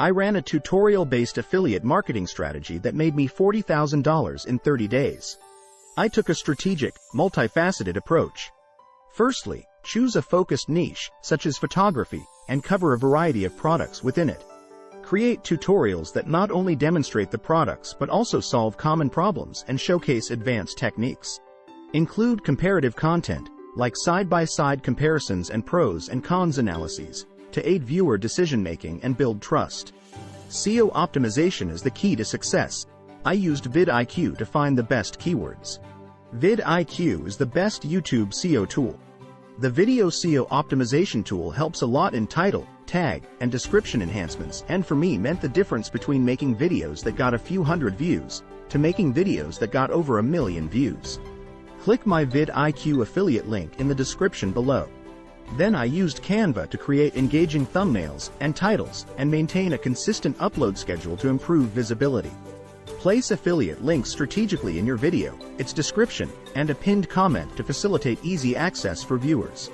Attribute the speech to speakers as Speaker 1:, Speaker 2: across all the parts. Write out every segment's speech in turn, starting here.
Speaker 1: I ran a tutorial-based affiliate marketing strategy that made me $40,000 in 30 days. I took a strategic, multifaceted approach. Firstly, choose a focused niche, such as photography, and cover a variety of products within it. Create tutorials that not only demonstrate the products but also solve common problems and showcase advanced techniques. Include comparative content, like side-by-side comparisons and pros and cons analyses, to aid viewer decision-making and build trust. SEO optimization is the key to success. I used vidIQ to find the best keywords. vidIQ is the best YouTube SEO tool. The video SEO optimization tool helps a lot in title, tag, and description enhancements, and for me meant the difference between making videos that got a few hundred views to making videos that got over 1 million views. Click my vidIQ affiliate link in the description below. Then I used Canva to create engaging thumbnails and titles and maintain a consistent upload schedule to improve visibility. Place affiliate links strategically in your video, its description, and a pinned comment to facilitate easy access for viewers.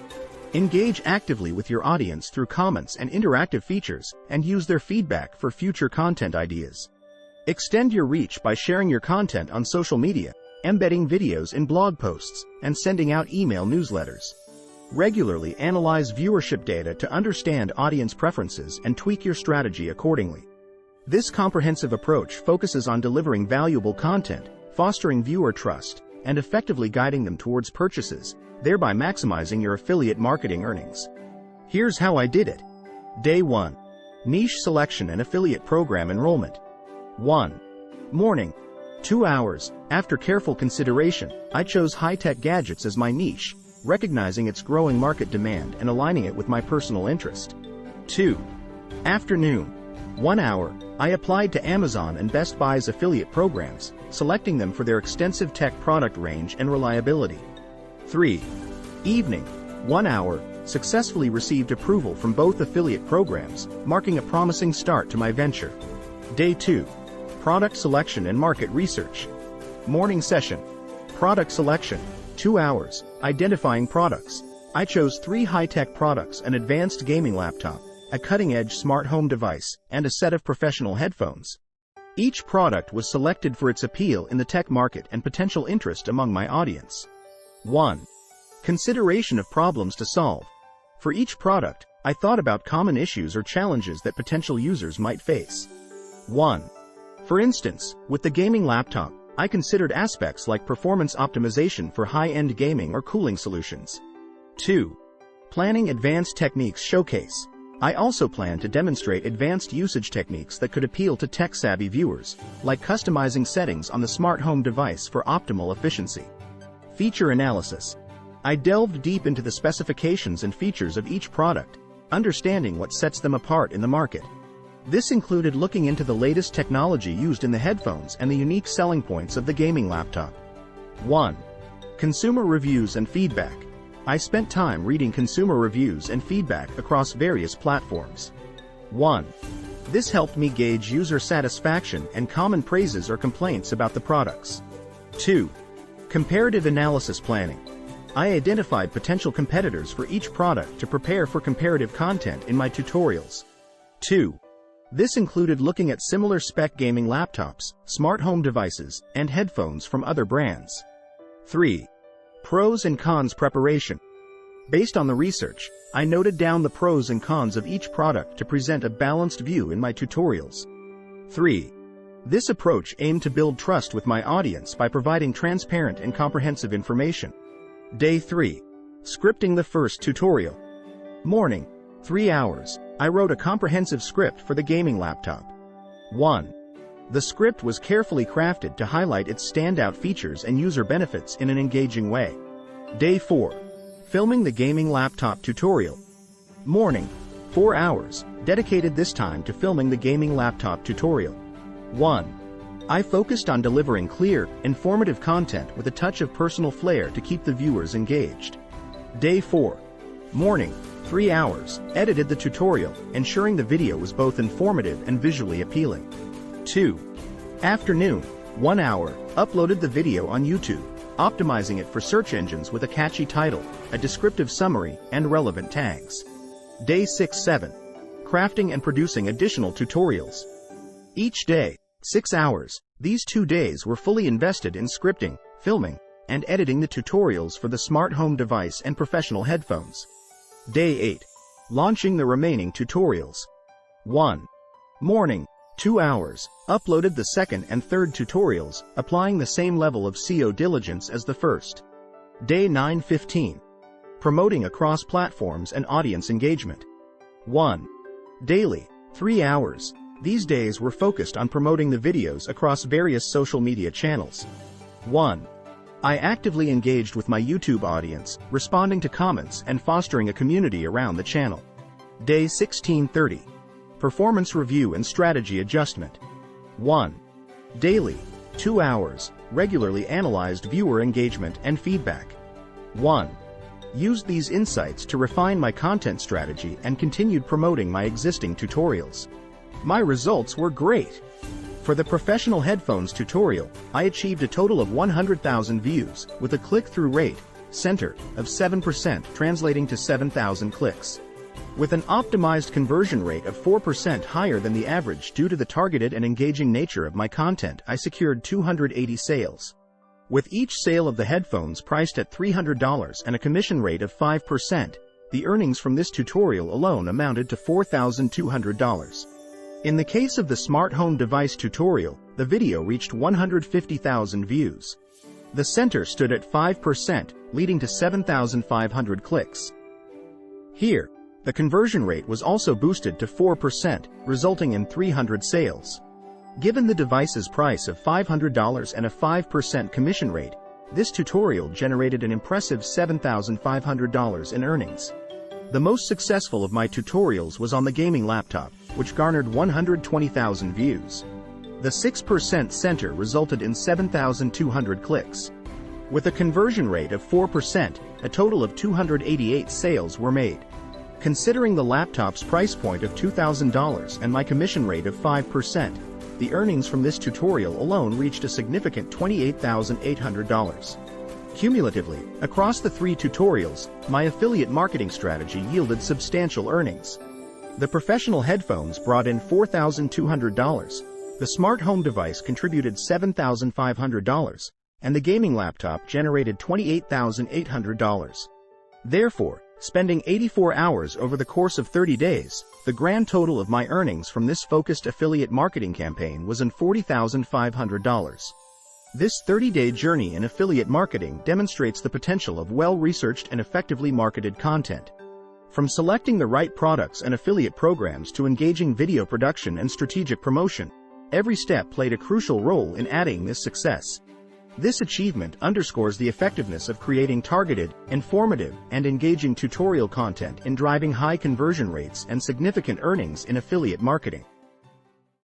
Speaker 1: Engage actively with your audience through comments and interactive features, and use their feedback for future content ideas. Extend your reach by sharing your content on social media, embedding videos in blog posts, and sending out email newsletters. Regularly analyze viewership data to understand audience preferences and tweak your strategy accordingly. This comprehensive approach focuses on delivering valuable content, fostering viewer trust, and effectively guiding them towards purchases, thereby maximizing your affiliate marketing earnings. Here's how I did it. Day 1. Niche selection and affiliate program enrollment. 1. Morning. 2 hours. After careful consideration, I chose high-tech gadgets as my niche, recognizing its growing market demand and aligning it with my personal interest. 2. Afternoon. 1 hour. I applied to Amazon and Best Buy's affiliate programs, selecting them for their extensive tech product range and reliability. 3. Evening. 1 hour. Successfully received approval from both affiliate programs, marking a promising start to my venture. Day 2. Product selection and market research. Morning session. Product selection. 2 hours. Identifying products. I chose 3 high-tech products: an advanced gaming laptop, a cutting-edge smart home device, and a set of professional headphones. Each product was selected for its appeal in the tech market and potential interest among my audience. 1. Consideration of problems to solve. For each product, I thought about common issues or challenges that potential users might face. 1. For instance, with the gaming laptop, I considered aspects like performance optimization for high-end gaming or cooling solutions. 2. Planning advanced techniques showcase. I also plan to demonstrate advanced usage techniques that could appeal to tech-savvy viewers, like customizing settings on the smart home device for optimal efficiency. Feature analysis. I delved deep into the specifications and features of each product, understanding what sets them apart in the market. This included looking into the latest technology used in the headphones and the unique selling points of the gaming laptop. 1. Consumer reviews and feedback. I spent time reading consumer reviews and feedback across various platforms. 1. This helped me gauge user satisfaction and common praises or complaints about the products. 2. Comparative analysis planning. I identified potential competitors for each product to prepare for comparative content in my tutorials. 2. This included looking at similar spec gaming laptops, smart home devices, and headphones from other brands. 3. Pros and cons preparation. Based on the research, I noted down the pros and cons of each product to present a balanced view in my tutorials. 3. This approach aimed to build trust with my audience by providing transparent and comprehensive information. Day 3. Scripting the first tutorial. Morning. 3 hours. I wrote a comprehensive script for the gaming laptop. 1. The script was carefully crafted to highlight its standout features and user benefits in an engaging way. Day 4. Filming the gaming laptop tutorial. Morning. 4 hours, dedicated this time to filming the gaming laptop tutorial. 1. I focused on delivering clear, informative content with a touch of personal flair to keep the viewers engaged. Day 4. Morning. 3 hours, edited the tutorial, ensuring the video was both informative and visually appealing. 2. Afternoon. 1 hour, uploaded the video on YouTube, optimizing it for search engines with a catchy title, a descriptive summary, and relevant tags. Day 6-7. crafting and producing additional tutorials. Each day, 6 hours, these 2 days were fully invested in scripting, filming, and editing the tutorials for the smart home device and professional headphones. Day 8. Launching the remaining tutorials. 1. Morning, 2 hours, uploaded the second and third tutorials, applying the same level of SEO diligence as the first. Day 9:15. Promoting across platforms and audience engagement. 1. Daily, 3 hours. These days were focused on promoting the videos across various social media channels. 1. I actively engaged with my YouTube audience, responding to comments and fostering a community around the channel. Day 16:30. Performance review and strategy adjustment. 1. Daily, 2 hours, regularly analyzed viewer engagement and feedback. 1. Used these insights to refine my content strategy and continued promoting my existing tutorials. My results were great. For the professional headphones tutorial, I achieved a total of 100,000 views, with a click-through rate, center, of 7%, translating to 7,000 clicks. With an optimized conversion rate of 4% higher than the average due to the targeted and engaging nature of my content, I secured 280 sales. With each sale of the headphones priced at $300 and a commission rate of 5%, the earnings from this tutorial alone amounted to $4,200. In the case of the smart home device tutorial, the video reached 150,000 views. The center stood at 5%, leading to 7,500 clicks. Here, the conversion rate was also boosted to 4%, resulting in 300 sales. Given the device's price of $500 and a 5% commission rate, this tutorial generated an impressive $7,500 in earnings. The most successful of my tutorials was on the gaming laptop, which garnered 120,000 views. The 6% center resulted in 7,200 clicks. With a conversion rate of 4%, a total of 288 sales were made. Considering the laptop's price point of $2,000 and my commission rate of 5%, the earnings from this tutorial alone reached a significant $28,800. Cumulatively, across the 3 tutorials, my affiliate marketing strategy yielded substantial earnings. The professional headphones brought in $4,200, the smart home device contributed $7,500, and the gaming laptop generated $28,800. Therefore, spending 84 hours over the course of 30 days, the grand total of my earnings from this focused affiliate marketing campaign was $40,500. This 30-day journey in affiliate marketing demonstrates the potential of well-researched and effectively marketed content. From selecting the right products and affiliate programs to engaging video production and strategic promotion, every step played a crucial role in adding this success. This achievement underscores the effectiveness of creating targeted, informative, and engaging tutorial content in driving high conversion rates and significant earnings in affiliate marketing.